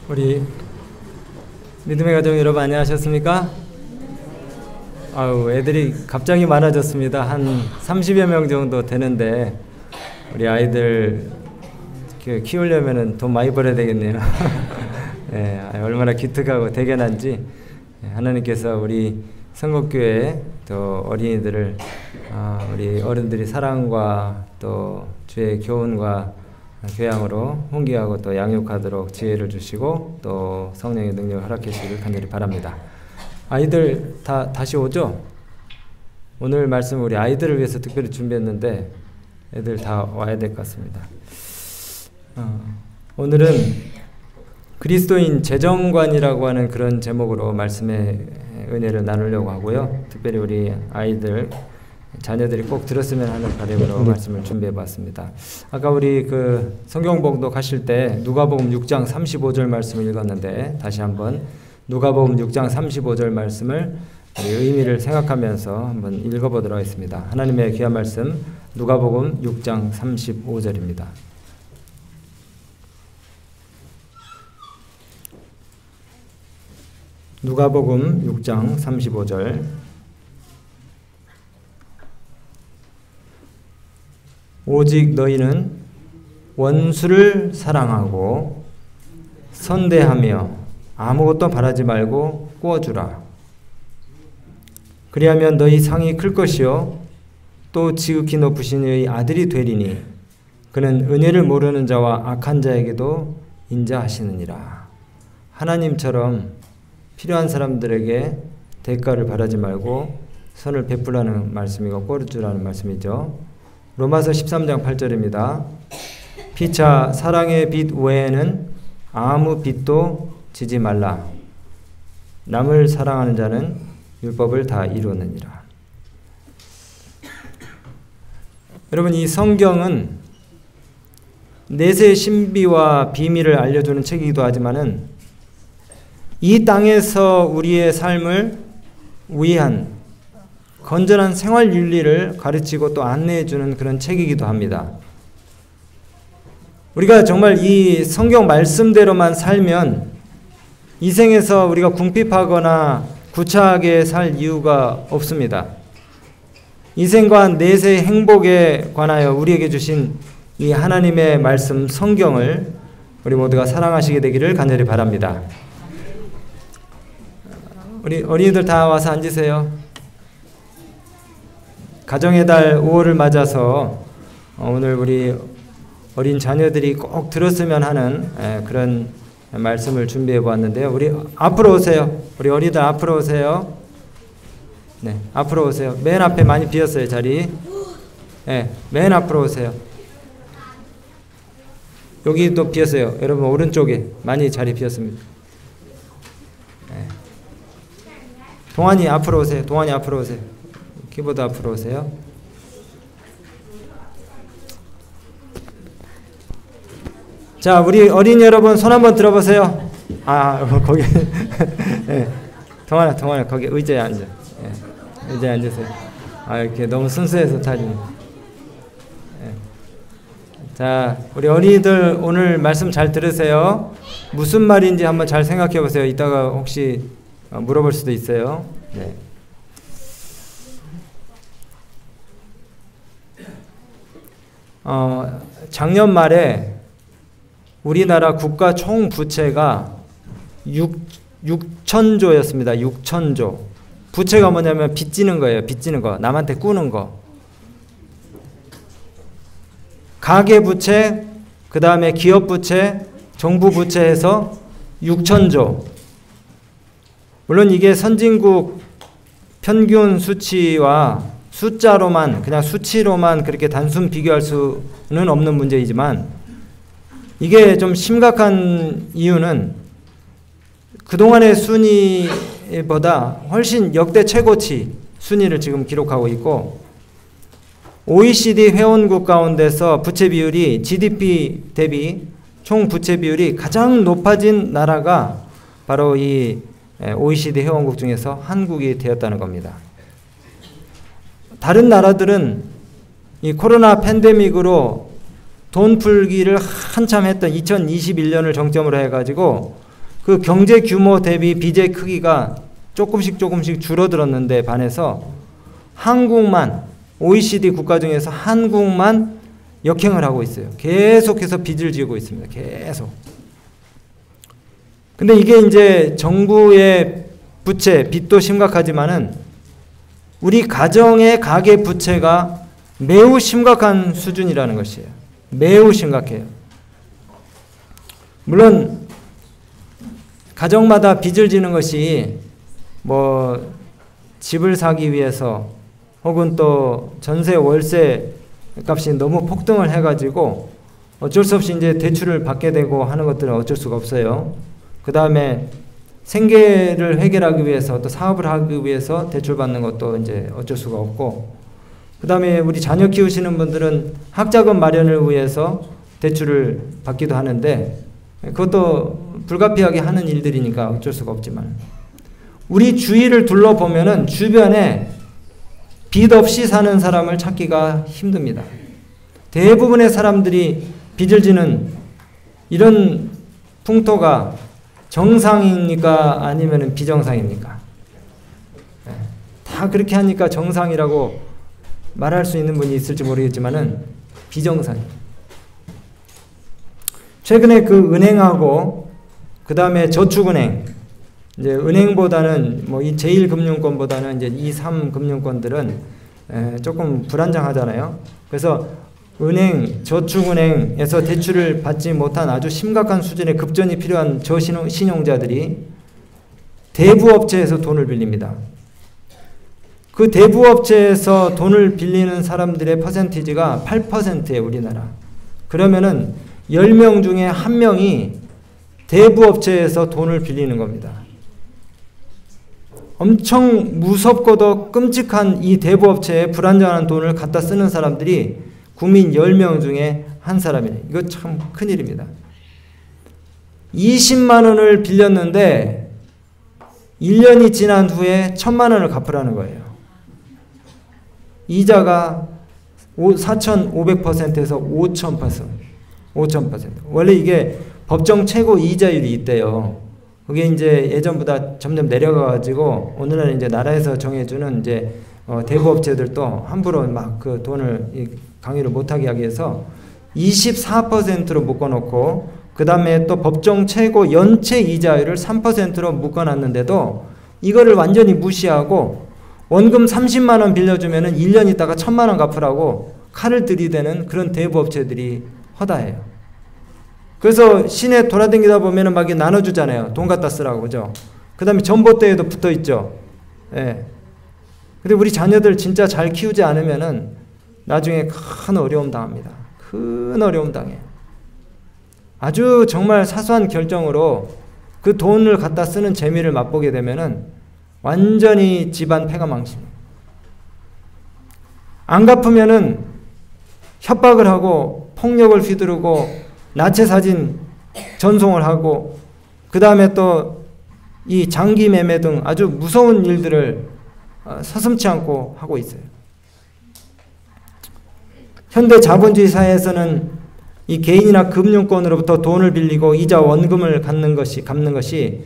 우리 믿음의 가정 여러분 안녕하셨습니까? 아유, 애들이 갑자기 많아졌습니다. 한 30여 명 정도 되는데 우리 아이들 키우려면 돈 많이 벌어야 되겠네요. 네, 얼마나 기특하고 대견한지 하나님께서 우리 성곡교회 또 어린이들을 우리 어른들이 사랑과 또 주의 교훈과 교양으로 훈계하고 또 양육하도록 지혜를 주시고 또 성령의 능력을 허락해 주시길 간절히 바랍니다. 아이들 다시 오죠? 오늘 말씀 우리 아이들을 위해서 특별히 준비했는데 애들 다 와야 될 것 같습니다. 오늘은 그리스도인 재정관이라고 하는 그런 제목으로 말씀의 은혜를 나누려고 하고요. 특별히 우리 아이들 자녀들이 꼭 들었으면 하는 바람으로 말씀을 준비해 봤습니다. 아까 우리 그 성경봉독 하실 때 누가복음 6장 35절 말씀을 읽었는데 다시 한번 누가복음 6장 35절 말씀을 의미를 생각하면서 한번 읽어보도록 하겠습니다. 하나님의 귀한 말씀 누가복음 6장 35절입니다. 누가복음 6장 35절 오직 너희는 원수를 사랑하고 선대하며 아무것도 바라지 말고 꾸어주라. 그리하면 너희 상이 클 것이요 또 지극히 높으신 이의 아들이 되리니 그는 은혜를 모르는 자와 악한 자에게도 인자하시느니라. 하나님처럼 필요한 사람들에게 대가를 바라지 말고 선을 베풀라는 말씀이고 꾸어주라는 말씀이죠. 로마서 13장 8절입니다. 피차 사랑의 빛 외에는 아무 빛도 지지 말라. 남을 사랑하는 자는 율법을 다 이루느니라. 여러분, 이 성경은 내세의 신비와 비밀을 알려주는 책이기도 하지만은 이 땅에서 우리의 삶을 위한 건전한 생활 윤리를 가르치고 또 안내해 주는 그런 책이기도 합니다. 우리가 정말 이 성경 말씀대로만 살면 이 생에서 우리가 궁핍하거나 구차하게 살 이유가 없습니다. 이 생과 내세의 행복에 관하여 우리에게 주신 이 하나님의 말씀 성경을 우리 모두가 사랑하시게 되기를 간절히 바랍니다. 우리 어린이들 다 와서 앉으세요. 가정의 달 5월을 맞아서 오늘 우리 어린 자녀들이 꼭 들었으면 하는 그런 말씀을 준비해 보았는데요. 우리 앞으로 오세요. 우리 어린이들 앞으로 오세요. 네, 앞으로 오세요. 맨 앞에 많이 비었어요, 자리. 네, 맨 앞으로 오세요. 여기도 비었어요. 여러분 오른쪽에 많이 자리 비었습니다. 네. 동환이 앞으로 오세요. 동환이 앞으로 오세요. 키보드 앞으로 오세요. 자, 우리 어린이 여러분 손 한번 들어보세요. 거기 네. 동환아 거기 의자에 앉아. 네. 의자에 앉으세요. 이렇게 너무 순수해서 타지. 네. 자, 우리 어린이들 오늘 말씀 잘 들으세요. 무슨 말인지 한번 잘 생각해 보세요. 이따가 혹시 물어볼 수도 있어요. 네. 작년 말에 우리나라 국가 총 부채가 6천조였습니다. 6천조. 부채가 뭐냐면 빚지는 거예요. 빚지는 거. 남한테 꾸는 거. 가계 부채, 그 다음에 기업 부채, 정부 부채 해서 6천조. 물론 이게 선진국 평균 수치와 숫자로만 그냥 수치로만 그렇게 단순 비교할 수는 없는 문제이지만 이게 좀 심각한 이유는 그동안의 순위보다 훨씬 역대 최고치 순위를 지금 기록하고 있고 OECD 회원국 가운데서 부채 비율이 GDP 대비 총 부채 비율이 가장 높아진 나라가 바로 이 OECD 회원국 중에서 한국이 되었다는 겁니다. 다른 나라들은 이 코로나 팬데믹으로 돈 풀기를 한참 했던 2021년을 정점으로 해가지고 그 경제 규모 대비 빚의 크기가 조금씩 줄어들었는데 반해서 한국만, OECD 국가 중에서 한국만 역행을 하고 있어요. 계속해서 빚을 지고 있습니다. 계속. 근데 이게 이제 정부의 부채, 빚도 심각하지만은 우리 가정의 가계 부채가 매우 심각한 수준이라는 것이에요. 매우 심각해요. 물론 가정마다 빚을 지는 것이 뭐 집을 사기 위해서 혹은 또 전세 월세 값이 너무 폭등을 해가지고 어쩔 수 없이 이제 대출을 받게 되고 하는 것들은 어쩔 수가 없어요. 그 다음에 생계를 해결하기 위해서 또 사업을 하기 위해서 대출 받는 것도 이제 어쩔 수가 없고, 그 다음에 우리 자녀 키우시는 분들은 학자금 마련을 위해서 대출을 받기도 하는데 그것도 불가피하게 하는 일들이니까 어쩔 수가 없지만, 우리 주위를 둘러보면은 주변에 빚 없이 사는 사람을 찾기가 힘듭니다. 대부분의 사람들이 빚을 지는 이런 풍토가 정상입니까? 아니면 비정상입니까? 다 그렇게 하니까 정상이라고 말할 수 있는 분이 있을지 모르겠지만은 비정상이에요. 최근에 그 은행하고 그 다음에 저축은행, 이제 은행보다는 뭐 이 제1금융권보다는 이제 2, 3금융권들은 조금 불안정하잖아요. 그래서 은행, 저축은행에서 대출을 받지 못한 아주 심각한 수준의 급전이 필요한 저신용자들이 대부업체에서 돈을 빌립니다. 그 대부업체에서 돈을 빌리는 사람들의 퍼센티지가 8%예요, 우리나라. 그러면은 10명 중에 1명이 대부업체에서 돈을 빌리는 겁니다. 엄청 무섭고도 끔찍한 이 대부업체에 불안정한 돈을 갖다 쓰는 사람들이 국민 10명 중에 한 사람이에요. 이거 참 큰일입니다. 20만 원을 빌렸는데 1년이 지난 후에 1,000만 원을 갚으라는 거예요. 이자가 4,500%에서 5,000%. 원래 이게 법정 최고 이자율이 있대요. 그게 이제 예전보다 점점 내려가가지고 오늘날 이제 나라에서 정해주는 이제 대부업체들도 함부로 막 그 돈을 강요를 못하게 하기 위해서 24%로 묶어놓고 그 다음에 또 법정 최고 연체 이자율을 3%로 묶어놨는데도 이거를 완전히 무시하고 원금 30만 원 빌려주면은 1년 있다가 1,000만 원 갚으라고 칼을 들이대는 그런 대부업체들이 허다해요. 그래서 시내 돌아다니다 보면은 막 나눠주잖아요. 돈 갖다 쓰라고, 그죠? 그 다음에 전봇대에도 붙어 있죠. 예. 근데 우리 자녀들 진짜 잘 키우지 않으면은 나중에 큰 어려움 당합니다. 큰 어려움 당해. 아주 정말 사소한 결정으로 그 돈을 갖다 쓰는 재미를 맛보게 되면은 완전히 집안 패가 망칩니다. 안 갚으면은 협박을 하고 폭력을 휘두르고 나체 사진 전송을 하고 그 다음에 또 이 장기 매매 등 아주 무서운 일들을 서슴지 않고 하고 있어요. 현대 자본주의 사회에서는 이 개인이나 금융권으로부터 돈을 빌리고 이자 원금을 갚는 것이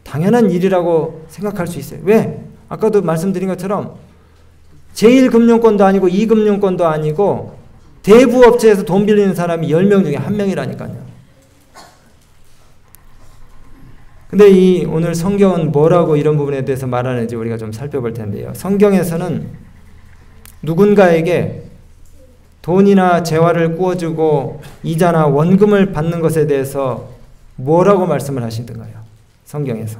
당연한 일이라고 생각할 수 있어요. 왜? 아까도 말씀드린 것처럼 제1금융권도 아니고 2금융권도 아니고 대부업체에서 돈 빌리는 사람이 10명 중에 1명이라니까요. 근데 이 오늘 성경은 뭐라고 이런 부분에 대해서 말하는지 우리가 좀 살펴볼 텐데요. 성경에서는 누군가에게 돈이나 재화를 구워주고 이자나 원금을 받는 것에 대해서 뭐라고 말씀을 하시던가요? 성경에서.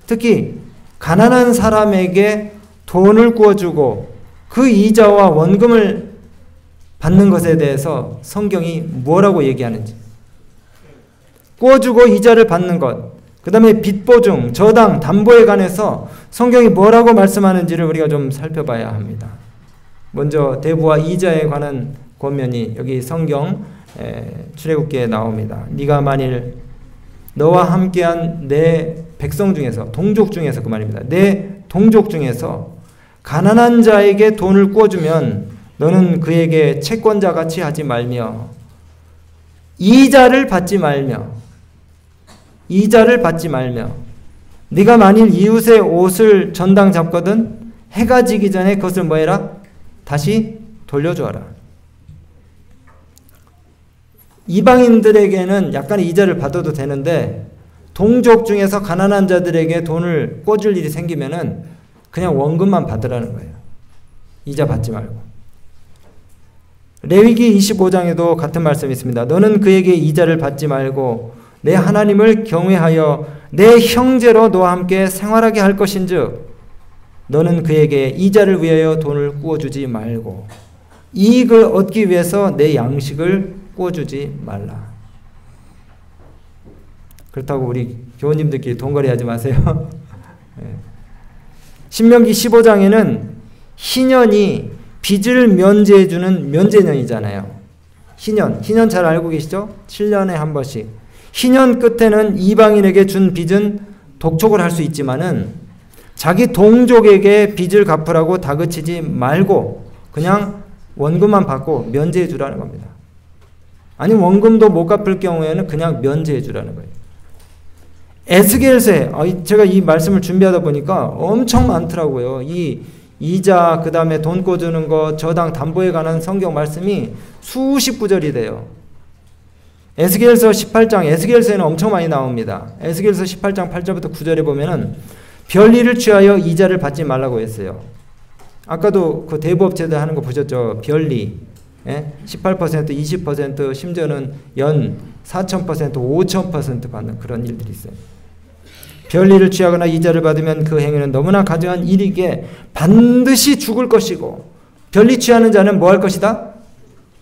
특히 가난한 사람에게 돈을 구워주고 그 이자와 원금을 받는 것에 대해서 성경이 뭐라고 얘기하는지. 구워주고 이자를 받는 것, 그 다음에 빚보증, 저당, 담보에 관해서 성경이 뭐라고 말씀하는지를 우리가 좀 살펴봐야 합니다. 먼저 대부와 이자에 관한 권면이 여기 성경 출애굽기에 나옵니다. 네가 만일 너와 함께한 내 백성 중에서, 동족 중에서 그 말입니다. 내 동족 중에서 가난한 자에게 돈을 구워주면 너는 그에게 채권자 같이 하지 말며 이자를 받지 말며 이자를 받지 말며 네가 만일 이웃의 옷을 전당 잡거든 해가 지기 전에 그것을 뭐 해라? 다시 돌려주어라. 이방인들에게는 약간의 이자를 받아도 되는데 동족 중에서 가난한 자들에게 돈을 꿔줄 일이 생기면은 그냥 원금만 받으라는 거예요. 이자 받지 말고. 레위기 25장에도 같은 말씀이 있습니다. 너는 그에게 이자를 받지 말고 내 하나님을 경외하여 내 형제로 너와 함께 생활하게 할 것인즉 너는 그에게 이자를 위하여 돈을 꾸어주지 말고 이익을 얻기 위해서 내 양식을 꾸어주지 말라. 그렇다고 우리 교우님들끼리 돈거래하지 마세요. 신명기 15장에는 희년이 빚을 면제해주는 면제년이잖아요. 희년 잘 알고 계시죠? 7년에 한 번씩. 희년 끝에는 이방인에게 준 빚은 독촉을 할 수 있지만은 자기 동족에게 빚을 갚으라고 다그치지 말고 그냥 원금만 받고 면제해 주라는 겁니다. 아니 원금도 못 갚을 경우에는 그냥 면제해 주라는 거예요. 에스겔서에 제가 이 말씀을 준비하다 보니까 엄청 많더라고요. 이 이자 그 다음에 돈 꿔주는 거 저당 담보에 관한 성경 말씀이 수십 구절이 돼요. 에스겔서 18장 에스겔서에는 엄청 많이 나옵니다. 에스겔서 18장 8절부터 9절에 보면은 별리를 취하여 이자를 받지 말라고 했어요. 아까도 그 대부업체들 하는 거 보셨죠? 별리 18%, 20% 심지어는 연 4,000%, 5,000% 받는 그런 일들이 있어요. 별리를 취하거나 이자를 받으면 그 행위는 너무나 가증한 일이기에 반드시 죽을 것이고 별리 취하는 자는 뭐 할 것이다?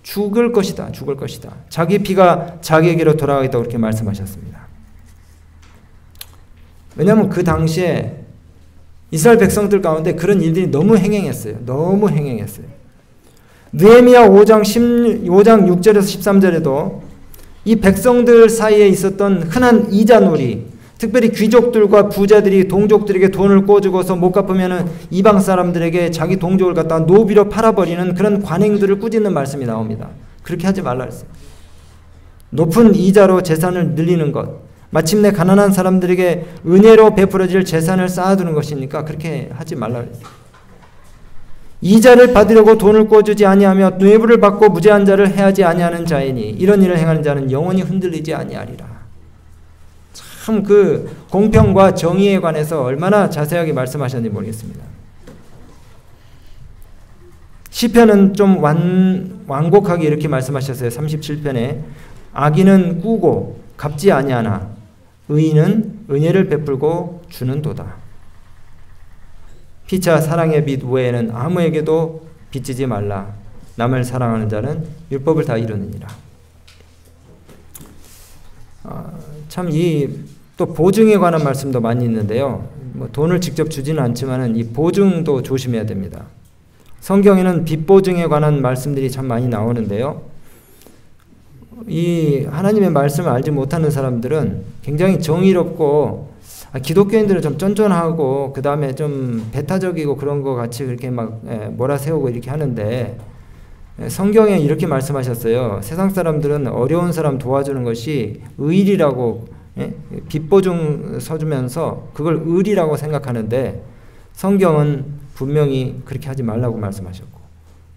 죽을 것이다. 죽을 것이다. 자기 피가 자기에게로 돌아가겠다고 그렇게 말씀하셨습니다. 왜냐하면 그 당시에 이스라엘 백성들 가운데 그런 일들이 너무 행행했어요. 너무 행행했어요. 느헤미야 5장 6절에서 13절에도 이 백성들 사이에 있었던 흔한 이자놀이, 특별히 귀족들과 부자들이 동족들에게 돈을 꿔주고서 못 갚으면 이방 사람들에게 자기 동족을 갖다가 노비로 팔아버리는 그런 관행들을 꾸짖는 말씀이 나옵니다. 그렇게 하지 말라 했어요. 높은 이자로 재산을 늘리는 것, 마침내 가난한 사람들에게 은혜로 베풀어질 재산을 쌓아두는 것이니까 그렇게 하지 말라 했어요. 이자를 받으려고 돈을 꿔주지 아니하며 뇌부를 받고 무죄한 자를 해하지 아니하는 자이니 이런 일을 행하는 자는 영원히 흔들리지 아니하리라. 참 그 공평과 정의에 관해서 얼마나 자세하게 말씀하셨는지 모르겠습니다. 시편은 좀 완곡하게 이렇게 말씀하셨어요. 37편에 악인은 꾸고 갚지 아니하나 의인은 은혜를 베풀고 주는도다. 피차 사랑의 빚 외에는 아무에게도 빚지지 말라. 남을 사랑하는 자는 율법을 다 이루느니라. 참 이 또 보증에 관한 말씀도 많이 있는데요. 뭐 돈을 직접 주지는 않지만은 이 보증도 조심해야 됩니다. 성경에는 빚 보증에 관한 말씀들이 참 많이 나오는데요. 이 하나님의 말씀을 알지 못하는 사람들은 굉장히 정의롭고 기독교인들은 좀 쫀쫀하고 그 다음에 좀 배타적이고 그런 거 같이 그렇게 막 몰아세우고 이렇게 하는데 성경에 이렇게 말씀하셨어요. 세상 사람들은 어려운 사람 도와주는 것이 의리라고 빚보증 서주면서 그걸 의리라고 생각하는데 성경은 분명히 그렇게 하지 말라고 말씀하셨고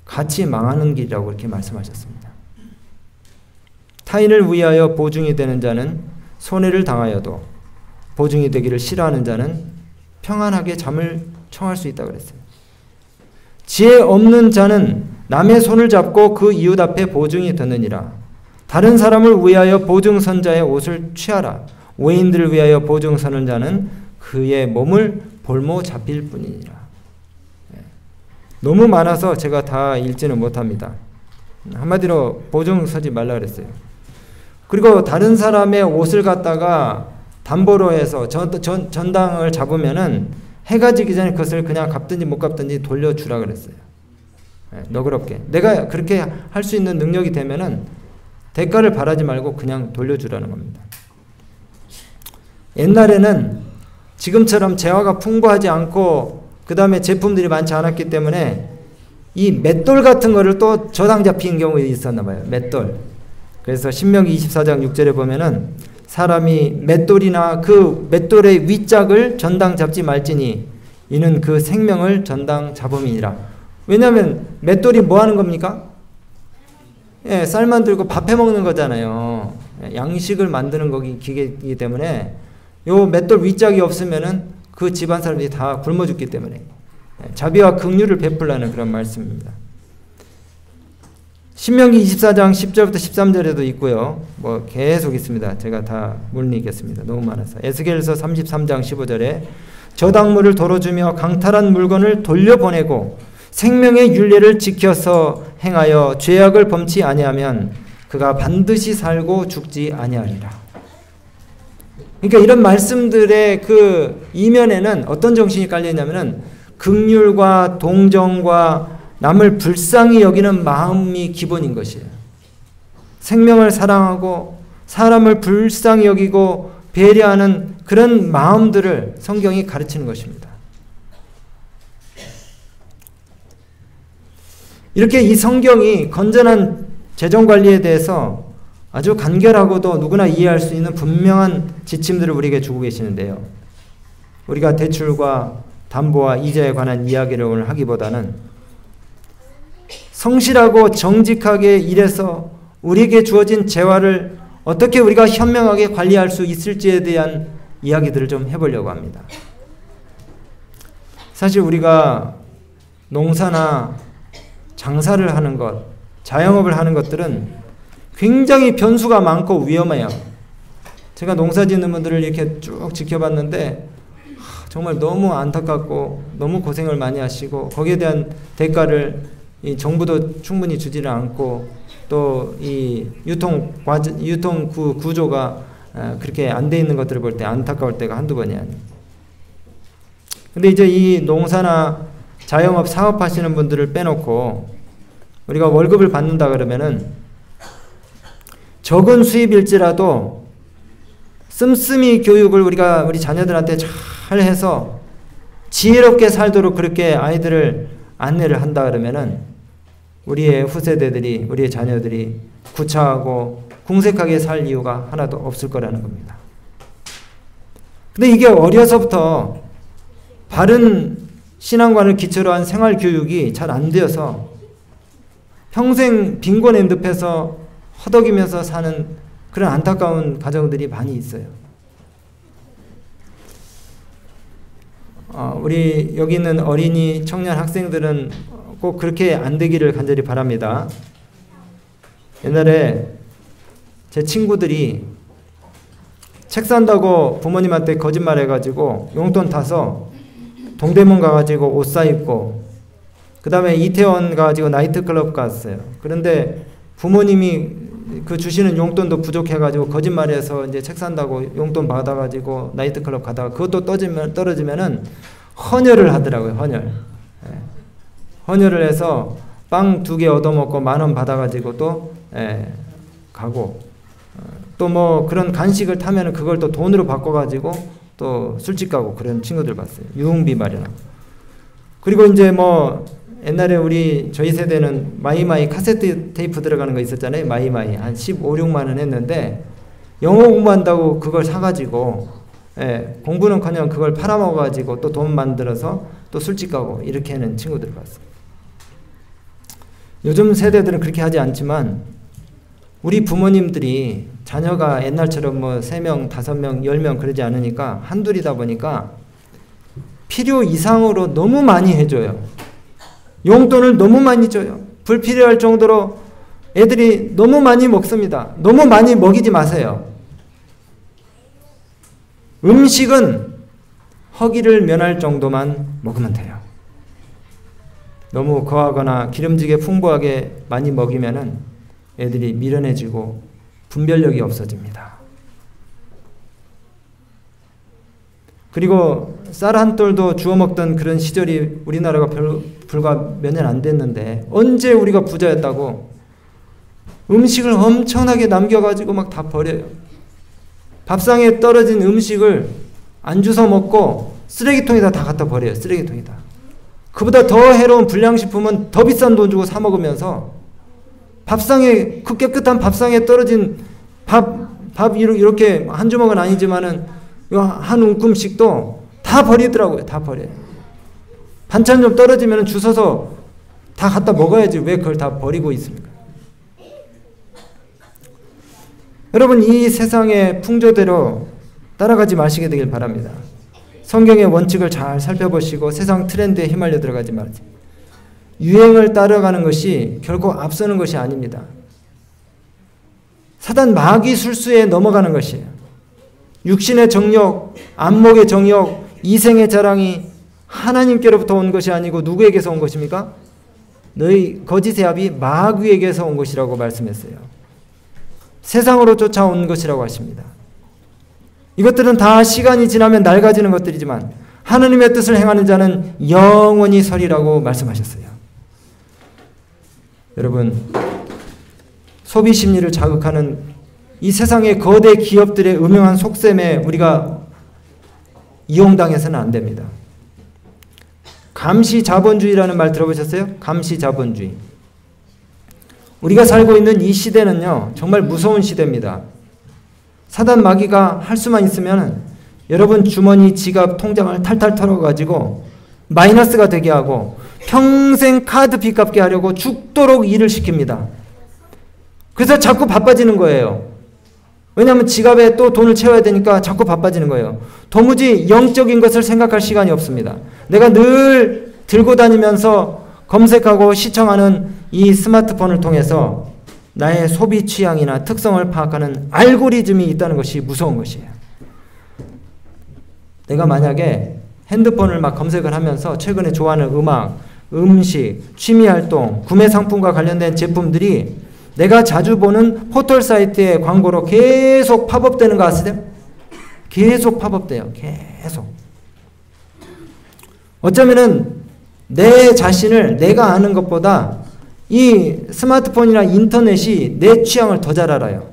같이 망하는 길이라고 그렇게 말씀하셨습니다. 타인을 위하여 보증이 되는 자는 손해를 당하여도 보증이 되기를 싫어하는 자는 평안하게 잠을 청할 수 있다고 그랬어요. 지혜 없는 자는 남의 손을 잡고 그 이웃 앞에 보증이 되느니라. 다른 사람을 위하여 보증 선 자의 옷을 취하라. 외인들을 위하여 보증 서는 자는 그의 몸을 볼모 잡힐 뿐이니라. 너무 많아서 제가 다 읽지는 못합니다. 한마디로 보증 서지 말라 그랬어요. 그리고 다른 사람의 옷을 갖다가 담보로 해서 전당을 잡으면은 해가 지기 전에 그것을 그냥 갚든지 못 갚든지 돌려주라 그랬어요. 너그럽게. 내가 그렇게 할 수 있는 능력이 되면은 대가를 바라지 말고 그냥 돌려주라는 겁니다. 옛날에는 지금처럼 재화가 풍부하지 않고 그 다음에 제품들이 많지 않았기 때문에 이 맷돌 같은 거를 또 저당 잡힌 경우가 있었나 봐요. 맷돌. 그래서 신명기 24장 6절에 보면은 사람이 맷돌이나 그 맷돌의 윗짝을 전당 잡지 말지니 이는 그 생명을 전당 잡음이니라. 왜냐하면 맷돌이 뭐 하는 겁니까? 예, 쌀 만들고 밥 해 먹는 거잖아요. 양식을 만드는 거기 기계이기 때문에 요 맷돌 윗짝이 없으면은 그 집안 사람들이 다 굶어 죽기 때문에 자비와 긍휼을 베풀라는 그런 말씀입니다. 신명기 24장 10절부터 13절에도 있고요. 뭐 계속 있습니다. 제가 다 못 읽겠습니다. 너무 많아서. 에스겔서 33장 15절에 저당물을 도로 주며 강탈한 물건을 돌려보내고 생명의 율례를 지켜서 행하여 죄악을 범치 아니하면 그가 반드시 살고 죽지 아니하리라. 그러니까 이런 말씀들의 그 이면에는 어떤 정신이 깔려 있냐면은 긍휼과 동정과 남을 불쌍히 여기는 마음이 기본인 것이에요. 생명을 사랑하고 사람을 불쌍히 여기고 배려하는 그런 마음들을 성경이 가르치는 것입니다. 이렇게 이 성경이 건전한 재정관리에 대해서 아주 간결하고도 누구나 이해할 수 있는 분명한 지침들을 우리에게 주고 계시는데요. 우리가 대출과 담보와 이자에 관한 이야기를 오늘 하기보다는 성실하고 정직하게 일해서 우리에게 주어진 재화를 어떻게 우리가 현명하게 관리할 수 있을지에 대한 이야기들을 좀 해보려고 합니다. 사실 우리가 농사나 장사를 하는 것, 자영업을 하는 것들은 굉장히 변수가 많고 위험해요. 제가 농사 짓는 분들을 이렇게 쭉 지켜봤는데 정말 너무 안타깝고 너무 고생을 많이 하시고 거기에 대한 대가를 이 정부도 충분히 주지를 않고 또 이 유통 구조가 그렇게 안 돼 있는 것들을 볼 때 안타까울 때가 한두 번이 아니에요. 근데 이제 이 농사나 자영업 사업하시는 분들을 빼놓고 우리가 월급을 받는다 그러면은 적은 수입일지라도 씀씀이 교육을 우리 자녀들한테 잘 해서 지혜롭게 살도록 그렇게 아이들을 안내를 한다 그러면은 우리의 후세대들이, 우리의 자녀들이 구차하고 궁색하게 살 이유가 하나도 없을 거라는 겁니다. 근데 이게 어려서부터 바른 신앙관을 기초로 한 생활 교육이 잘 안 되어서 평생 빈곤의 늪에서 허덕이면서 사는 그런 안타까운 가정들이 많이 있어요. 우리 여기 있는 어린이, 청년, 학생들은 꼭 그렇게 안 되기를 간절히 바랍니다. 옛날에 제 친구들이 책 산다고 부모님한테 거짓말해가지고 용돈 타서 동대문 가가지고 옷 사입고 그 다음에 이태원 가가지고 나이트클럽 갔어요. 그런데 부모님이 그 주시는 용돈도 부족해가지고 거짓말해서 이제 책 산다고 용돈 받아가지고 나이트클럽 가다가 그것도 떨어지면은 헌혈을 하더라고요. 헌혈을 해서 빵 2개 얻어먹고 10,000원 받아가지고 또 가고 또 뭐 그런 간식을 타면은 그걸 또 돈으로 바꿔가지고 또 술집 가고 그런 친구들 봤어요. 유흥비 마련하고. 그리고 이제 뭐 옛날에 저희 세대는 마이마이 카세트 테이프 들어가는 거 있었잖아요. 마이마이 한 15, 16만 원 했는데 영어 공부한다고 그걸 사가지고 공부는커녕 그걸 팔아먹어가지고 또 돈 만들어서 또 술집 가고 이렇게 하는 친구들을 봤어요. 요즘 세대들은 그렇게 하지 않지만 우리 부모님들이 자녀가 옛날처럼 뭐 3명, 5명, 10명 그러지 않으니까 한둘이다 보니까 필요 이상으로 너무 많이 해줘요. 용돈을 너무 많이 줘요. 불필요할 정도로 애들이 너무 많이 먹습니다. 너무 많이 먹이지 마세요. 음식은 허기를 면할 정도만 먹으면 돼요. 너무 거하거나 기름지게 풍부하게 많이 먹이면은 애들이 미련해지고 분별력이 없어집니다. 그리고 쌀 한 톨도 주워 먹던 그런 시절이 우리나라가 불과 몇 년 안 됐는데 언제 우리가 부자였다고 음식을 엄청나게 남겨가지고 막 다 버려요. 밥상에 떨어진 음식을 안 주워 먹고 쓰레기통에다 다 갖다 버려요. 쓰레기통에다. 그보다 더 해로운 불량식품은 더 비싼 돈 주고 사 먹으면서 밥상에 그 깨끗한 밥상에 떨어진 밥 밥 이렇게 한 주먹은 아니지만은 한 움큼씩도 다 버리더라고요. 다 버려요. 반찬 좀 떨어지면 주워서 다 갖다 먹어야지 왜 그걸 다 버리고 있습니까? 여러분, 이 세상의 풍조대로 따라가지 마시게 되길 바랍니다. 성경의 원칙을 잘 살펴보시고 세상 트렌드에 휘말려 들어가지 마세요. 유행을 따라가는 것이 결코 앞서는 것이 아닙니다. 사단 마귀 술수에 넘어가는 것이에요. 육신의 정욕, 안목의 정욕, 이생의 자랑이 하나님께로부터 온 것이 아니고 누구에게서 온 것입니까? 너희 거짓의 아비 마귀에게서 온 것이라고 말씀했어요. 세상으로 쫓아온 것이라고 하십니다. 이것들은 다 시간이 지나면 낡아지는 것들이지만 하나님의 뜻을 행하는 자는 영원히 서리라고 말씀하셨어요. 여러분, 소비 심리를 자극하는 이 세상의 거대 기업들의 음흉한 속셈에 우리가 이용당해서는 안 됩니다. 감시자본주의라는 말 들어보셨어요? 감시자본주의. 우리가 살고 있는 이 시대는요, 정말 무서운 시대입니다. 사단 마귀가 할 수만 있으면 여러분 주머니, 지갑, 통장을 탈탈 털어가지고 마이너스가 되게 하고 평생 카드 빚 갚게 하려고 죽도록 일을 시킵니다. 그래서 자꾸 바빠지는 거예요. 왜냐하면 지갑에 또 돈을 채워야 되니까 자꾸 바빠지는 거예요. 도무지 영적인 것을 생각할 시간이 없습니다. 내가 늘 들고 다니면서 검색하고 시청하는 이 스마트폰을 통해서 나의 소비 취향이나 특성을 파악하는 알고리즘이 있다는 것이 무서운 것이에요. 내가 만약에 핸드폰을 막 검색을 하면서 최근에 좋아하는 음악, 음식, 취미활동, 구매 상품과 관련된 제품들이 내가 자주 보는 포털 사이트의 광고로 계속 팝업되는 거 아세요? 계속 팝업돼요. 계속. 어쩌면은 내 자신을 내가 아는 것보다 이 스마트폰이나 인터넷이 내 취향을 더 잘 알아요.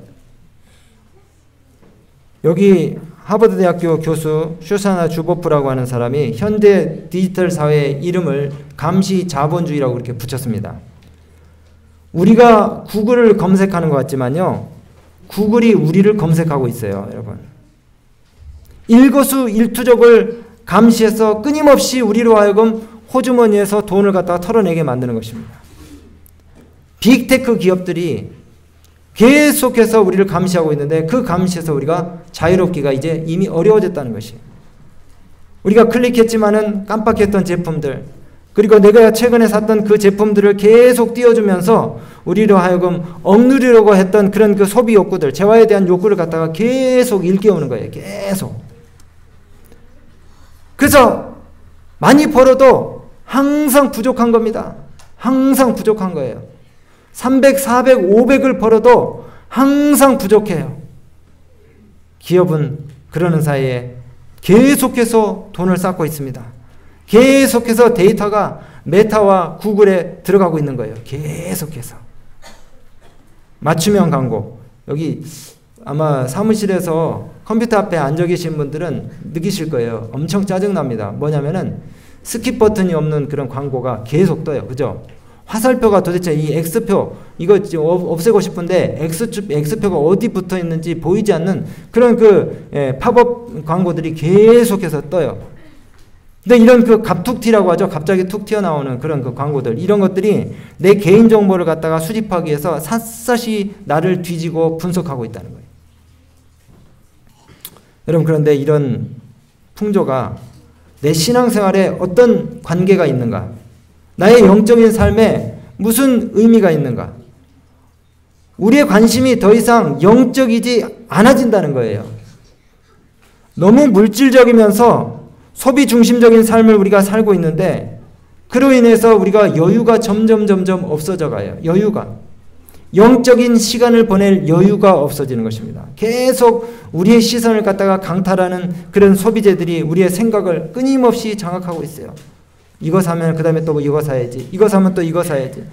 여기 하버드대학교 교수 슈사나 주보프라고 하는 사람이 현대 디지털 사회의 이름을 감시자본주의라고 이렇게 붙였습니다. 우리가 구글을 검색하는 것 같지만요, 구글이 우리를 검색하고 있어요, 여러분. 일거수일투족을 감시해서 끊임없이 우리로 하여금 호주머니에서 돈을 갖다가 털어내게 만드는 것입니다. 빅테크 기업들이 계속해서 우리를 감시하고 있는데 그 감시에서 우리가 자유롭기가 이제 이미 어려워졌다는 것이에요. 우리가 클릭했지만은 깜빡했던 제품들, 그리고 내가 최근에 샀던 그 제품들을 계속 띄워주면서 우리로 하여금 억누르려고 했던 그런 그 소비 욕구들, 재화에 대한 욕구를 갖다가 계속 일깨우는 거예요. 계속. 그래서 많이 벌어도 항상 부족한 겁니다. 항상 부족한 거예요. 300, 400, 500을 벌어도 항상 부족해요. 기업은 그러는 사이에 계속해서 돈을 쌓고 있습니다. 계속해서 데이터가 메타와 구글에 들어가고 있는 거예요. 계속해서. 맞춤형 광고. 여기 아마 사무실에서 컴퓨터 앞에 앉아 계신 분들은 느끼실 거예요. 엄청 짜증납니다. 뭐냐면은 스킵 버튼이 없는 그런 광고가 계속 떠요. 그죠? 화살표가 도대체 이 X표, 이거 없애고 싶은데 X표가 어디 붙어 있는지 보이지 않는 그런 팝업 광고들이 계속해서 떠요. 근데 이런 그 갑툭튀라고 하죠. 갑자기 툭 튀어나오는 그런 그 광고들, 이런 것들이 내 개인정보를 갖다가 수집하기 위해서 샅샅이 나를 뒤지고 분석하고 있다는 거예요. 여러분, 그런데 이런 풍조가 내 신앙생활에 어떤 관계가 있는가? 나의 영적인 삶에 무슨 의미가 있는가? 우리의 관심이 더 이상 영적이지 않아진다는 거예요. 너무 물질적이면서 소비 중심적인 삶을 우리가 살고 있는데 그로 인해서 우리가 여유가 점점 없어져 가요. 여유가. 영적인 시간을 보낼 여유가 없어지는 것입니다. 계속 우리의 시선을 갖다가 강탈하는 그런 소비재들이 우리의 생각을 끊임없이 장악하고 있어요. 이거 사면 그 다음에 또 이거 사야지. 이거 사면 또 이거 사야지.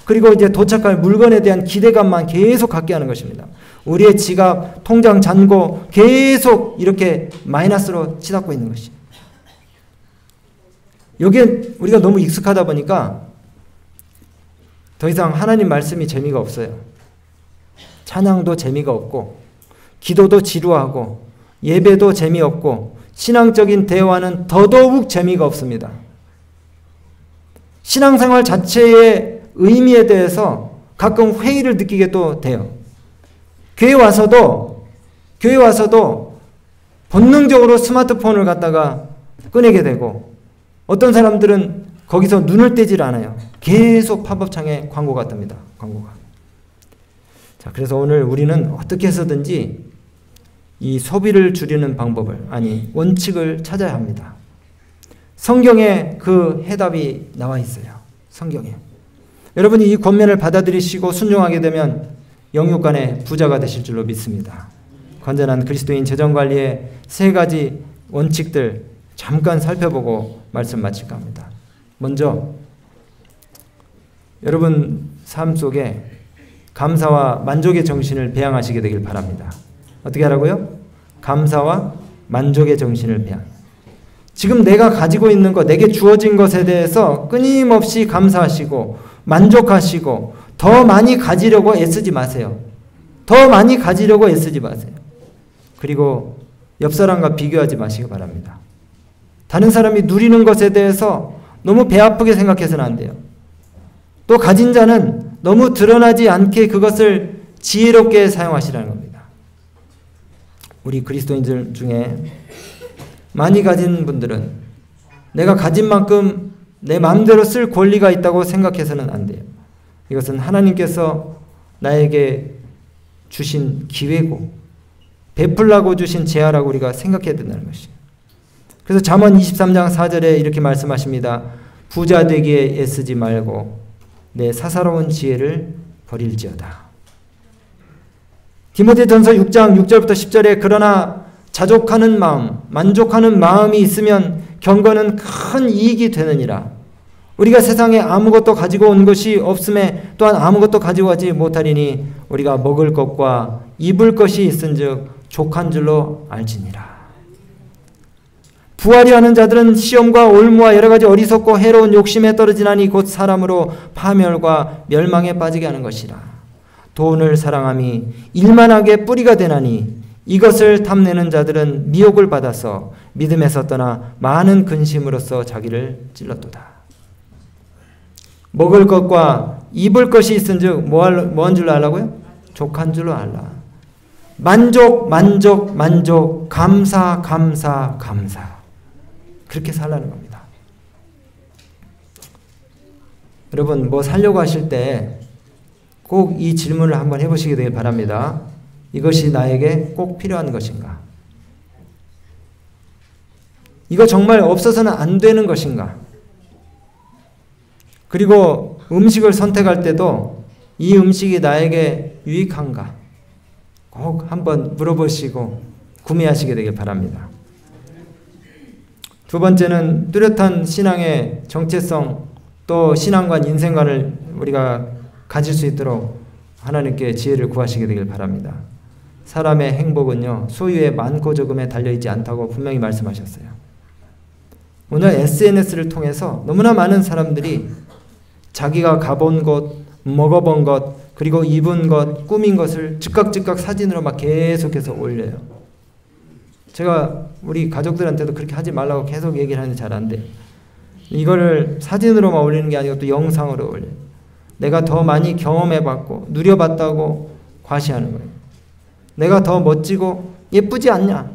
그리고 이제 도착할 물건에 대한 기대감만 계속 갖게 하는 것입니다. 우리의 지갑, 통장 잔고 계속 이렇게 마이너스로 치닫고 있는 것이. 여기에 우리가 너무 익숙하다 보니까 더 이상 하나님 말씀이 재미가 없어요. 찬양도 재미가 없고 기도도 지루하고 예배도 재미없고 신앙적인 대화는 더더욱 재미가 없습니다. 신앙생활 자체의 의미에 대해서 가끔 회의를 느끼게도 돼요. 교회 와서도 본능적으로 스마트폰을 갖다가 꺼내게 되고 어떤 사람들은 거기서 눈을 떼질 않아요. 계속 팝업창에 광고가 뜹니다. 광고가. 자, 그래서 오늘 우리는 어떻게 해서든지 이 소비를 줄이는 방법을, 원칙을 찾아야 합니다. 성경에 그 해답이 나와 있어요. 성경에. 여러분이 이 권면을 받아들이시고 순종하게 되면 영육간의 부자가 되실 줄로 믿습니다. 건전한 그리스도인 재정관리의 3가지 원칙들 잠깐 살펴보고 말씀 마칠까 합니다. 먼저 여러분 삶 속에 감사와 만족의 정신을 배양하시게 되길 바랍니다. 어떻게 하라고요? 감사와 만족의 정신을 배양. 지금 내가 가지고 있는 것, 내게 주어진 것에 대해서 끊임없이 감사하시고 만족하시고 더 많이 가지려고 애쓰지 마세요. 더 많이 가지려고 애쓰지 마세요. 그리고 옆 사람과 비교하지 마시기 바랍니다. 다른 사람이 누리는 것에 대해서 너무 배 아프게 생각해서는 안 돼요. 또 가진 자는 너무 드러나지 않게 그것을 지혜롭게 사용하시라는 겁니다. 우리 그리스도인들 중에 많이 가진 분들은 내가 가진 만큼 내 마음대로 쓸 권리가 있다고 생각해서는 안 돼요. 이것은 하나님께서 나에게 주신 기회고 베풀라고 주신 재화라고 우리가 생각해야 된다는 것이에요. 그래서 잠언 23장 4절에 이렇게 말씀하십니다. 부자 되기에 애쓰지 말고 내 사사로운 지혜를 버릴지어다. 디모데전서 6장 6절부터 10절에 그러나 자족하는 마음, 만족하는 마음이 있으면 경건은 큰 이익이 되느니라. 우리가 세상에 아무것도 가지고 온 것이 없음에 또한 아무것도 가지고 가지 못하리니 우리가 먹을 것과 입을 것이 있은즉 족한 줄로 알지니라. 부하려 하는 자들은 시험과 올무와 여러 가지 어리석고 해로운 욕심에 떨어지나니 곧 사람으로 파멸과 멸망에 빠지게 하는 것이라. 돈을 사랑함이 일만하게 뿌리가 되나니 이것을 탐내는 자들은 미혹을 받아서 믿음에서 떠나 많은 근심으로써 자기를 찔렀도다. 먹을 것과 입을 것이 있은즉 뭐한 줄로 알라고요? 족한 줄로 알라. 만족, 만족, 만족, 감사, 감사, 감사. 그렇게 살라는 겁니다. 여러분 뭐 살려고 하실 때 꼭 이 질문을 한번 해보시게 되길 바랍니다. 이것이 나에게 꼭 필요한 것인가? 이거 정말 없어서는 안 되는 것인가? 그리고 음식을 선택할 때도 이 음식이 나에게 유익한가? 꼭 한번 물어보시고 구매하시게 되길 바랍니다. 두 번째는 뚜렷한 신앙의 정체성 또 신앙관, 인생관을 우리가 가질 수 있도록 하나님께 지혜를 구하시게 되길 바랍니다. 사람의 행복은요 소유의 많고 적음에 달려있지 않다고 분명히 말씀하셨어요. 오늘 SNS를 통해서 너무나 많은 사람들이 자기가 가본 곳, 먹어본 것, 그리고 입은 것, 꾸민 것을 즉각 사진으로 막 계속해서 올려요. 제가 우리 가족들한테도 그렇게 하지 말라고 계속 얘기를 하는데 잘 안 돼요. 이거를 사진으로만 올리는 게 아니고 또 영상으로 올려요. 내가 더 많이 경험해봤고 누려봤다고 과시하는 거예요. 내가 더 멋지고 예쁘지 않냐?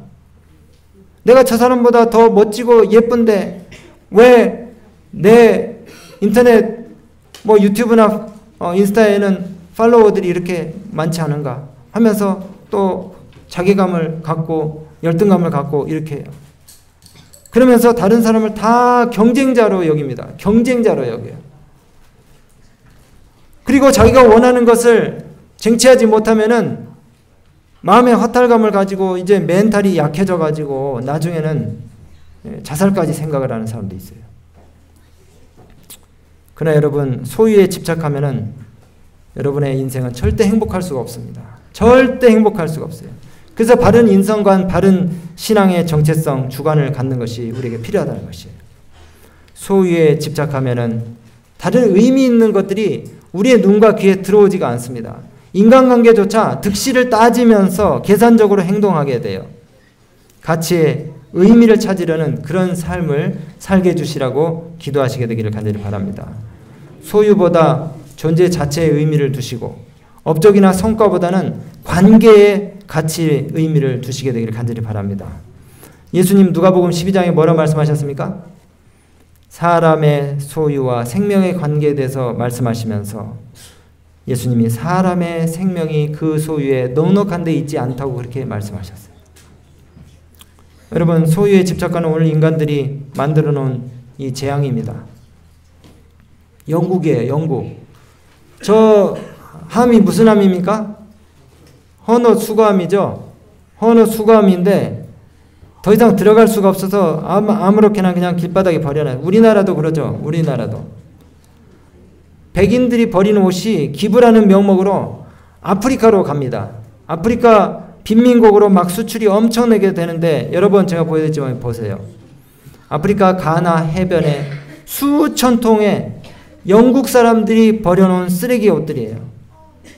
내가 저 사람보다 더 멋지고 예쁜데 왜 내 인터넷 뭐 유튜브나 인스타에는 팔로워들이 이렇게 많지 않은가 하면서 또 자괴감을 갖고 열등감을 갖고 이렇게 해요. 그러면서 다른 사람을 다 경쟁자로 여깁니다. 경쟁자로 여겨요. 그리고 자기가 원하는 것을 쟁취하지 못하면은 마음의 허탈감을 가지고 이제 멘탈이 약해져 가지고 나중에는 자살까지 생각을 하는 사람도 있어요. 그러나 여러분 소유에 집착하면은 여러분의 인생은 절대 행복할 수가 없습니다. 절대 행복할 수가 없어요. 그래서 바른 인성관, 바른 신앙의 정체성, 주관을 갖는 것이 우리에게 필요하다는 것이에요. 소유에 집착하면은 다른 의미 있는 것들이 우리의 눈과 귀에 들어오지가 않습니다. 인간관계조차 득실을 따지면서 계산적으로 행동하게 돼요. 가치의 의미를 찾으려는 그런 삶을 살게 해주시라고 기도하시게 되기를 간절히 바랍니다. 소유보다 존재 자체의 의미를 두시고 업적이나 성과보다는 관계의 가치의 의미를 두시게 되기를 간절히 바랍니다. 예수님 누가복음 12장에 뭐라고 말씀하셨습니까? 사람의 소유와 생명의 관계에 대해서 말씀하시면서 예수님이 사람의 생명이 그 소유에 넉넉한 데 있지 않다고 그렇게 말씀하셨어요. 여러분, 소유에 집착하는 오늘 인간들이 만들어 놓은 이 재앙입니다. 영국이에요. 영국. 저 함이 무슨 함입니까? 헌옷 수거함이죠. 헌옷 수거함인데 더 이상 들어갈 수가 없어서 아무렇게나 그냥 길바닥에 버려놔요. 우리나라도 그러죠. 우리나라도. 백인들이 버리는 옷이 기부라는 명목으로 아프리카로 갑니다. 아프리카 빈민국으로 막 수출이 엄청나게 되는데 여러분 제가 보여드리지만 보세요. 아프리카 가나 해변에 수천 통의 영국 사람들이 버려놓은 쓰레기 옷들이에요.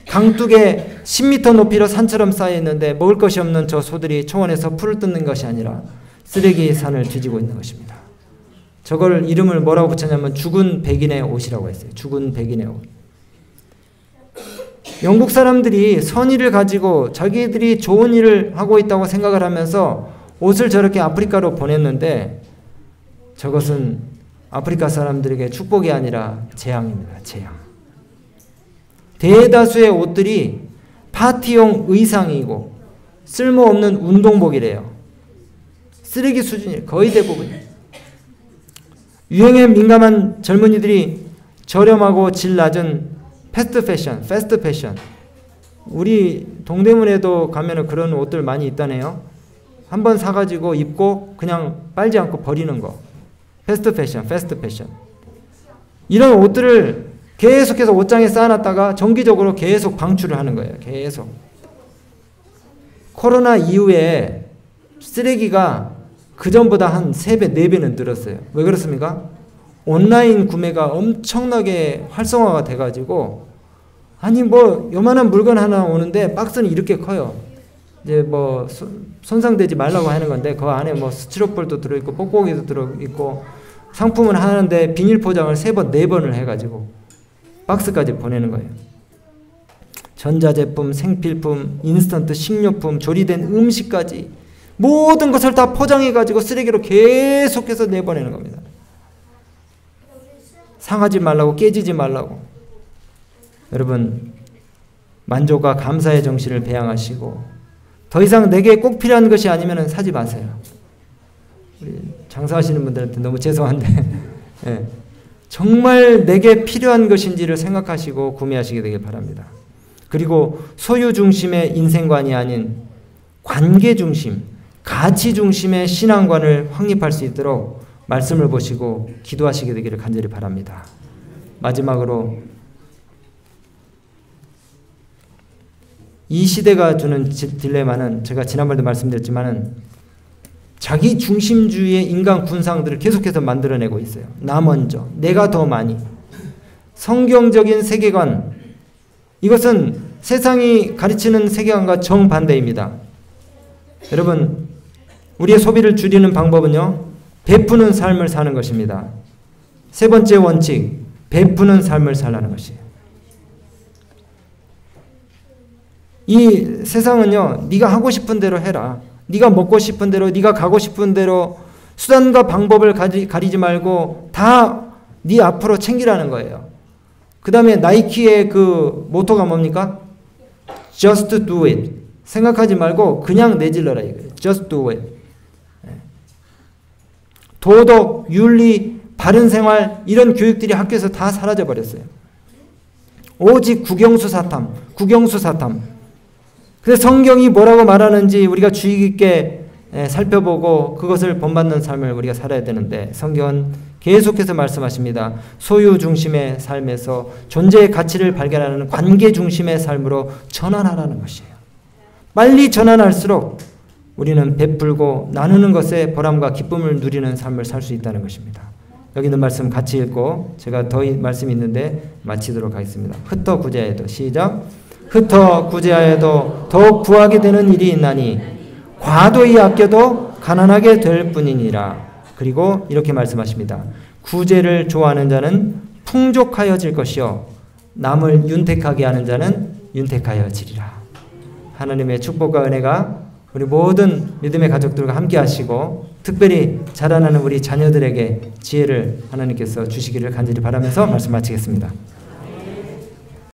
강둑에 10m 높이로 산처럼 쌓여있는데 먹을 것이 없는 저 소들이 초원에서 풀을 뜯는 것이 아니라 쓰레기 산을 뒤지고 있는 것입니다. 저걸 이름을 뭐라고 붙였냐면 죽은 백인의 옷이라고 했어요. 죽은 백인의 옷. 영국 사람들이 선의를 가지고 자기들이 좋은 일을 하고 있다고 생각을 하면서 옷을 저렇게 아프리카로 보냈는데 저것은 아프리카 사람들에게 축복이 아니라 재앙입니다. 재앙. 대다수의 옷들이 파티용 의상이고 쓸모없는 운동복이래요. 쓰레기 수준이에요. 거의 대부분이. 유행에 민감한 젊은이들이 저렴하고 질 낮은 패스트 패션. 우리 동대문에도 가면은 그런 옷들 많이 있다네요. 한번 사가지고 입고 그냥 빨지 않고 버리는 거. 패스트 패션. 이런 옷들을 계속해서 옷장에 쌓아놨다가 정기적으로 계속 방출을 하는 거예요. 계속. 코로나 이후에 쓰레기가 그전보다 한 3배, 4배는 늘었어요. 왜 그렇습니까? 온라인 구매가 엄청나게 활성화가 돼가지고 아니 뭐 요만한 물건 하나 오는데 박스는 이렇게 커요. 이제 뭐 손상되지 말라고 하는 건데 그 안에 뭐 스티로폴도 들어있고 뽁뽁이도 들어있고 상품을 하는데 비닐 포장을 3번, 4번을 해가지고 박스까지 보내는 거예요. 전자제품, 생필품, 인스턴트 식료품, 조리된 음식까지 모든 것을 다 포장해가지고 쓰레기로 계속해서 내보내는 겁니다. 상하지 말라고, 깨지지 말라고. 여러분, 만족과 감사의 정신을 배양하시고 더 이상 내게 꼭 필요한 것이 아니면 사지 마세요. 우리 장사하시는 분들한테 너무 죄송한데 네. 정말 내게 필요한 것인지를 생각하시고 구매하시게 되길 바랍니다. 그리고 소유 중심의 인생관이 아닌 관계 중심, 가치 중심의 신앙관을 확립할 수 있도록 말씀을 보시고 기도하시게 되기를 간절히 바랍니다. 마지막으로 이 시대가 주는 딜레마는 제가 지난번에도 말씀드렸지만은 자기 중심주의의 인간 군상들을 계속해서 만들어내고 있어요. 나 먼저, 내가 더 많이. 성경적인 세계관, 이것은 세상이 가르치는 세계관과 정반대입니다. 여러분, 우리의 소비를 줄이는 방법은요, 베푸는 삶을 사는 것입니다. 세 번째 원칙, 베푸는 삶을 살라는 것이에요. 이 세상은요, 네가 하고 싶은 대로 해라. 네가 먹고 싶은 대로, 네가 가고 싶은 대로 수단과 방법을 가리지 말고 다 네 앞으로 챙기라는 거예요. 그 다음에 나이키의 그 모토가 뭡니까? Just do it. 생각하지 말고 그냥 내질러라 이거예요. Just do it. 도덕, 윤리, 바른 생활 이런 교육들이 학교에서 다 사라져 버렸어요. 오직 국영수사탐. 그래서 성경이 뭐라고 말하는지 우리가 주의 깊게 살펴보고 그것을 본받는 삶을 우리가 살아야 되는데 성경은 계속해서 말씀하십니다. 소유 중심의 삶에서 존재의 가치를 발견하는 관계 중심의 삶으로 전환하라는 것이에요. 빨리 전환할수록 우리는 베풀고 나누는 것에 보람과 기쁨을 누리는 삶을 살 수 있다는 것입니다. 여기 있는 말씀 같이 읽고 제가 더 말씀이 있는데 마치도록 하겠습니다. 흩어 구제에도 시작. 흩어 구제하여도 더욱 부하게 되는 일이 있나니 과도히 아껴도 가난하게 될 뿐이니라. 그리고 이렇게 말씀하십니다. 구제를 좋아하는 자는 풍족하여질 것이요 남을 윤택하게 하는 자는 윤택하여지리라. 하나님의 축복과 은혜가 우리 모든 믿음의 가족들과 함께 하시고 특별히 자라나는 우리 자녀들에게 지혜를 하나님께서 주시기를 간절히 바라면서 말씀 마치겠습니다.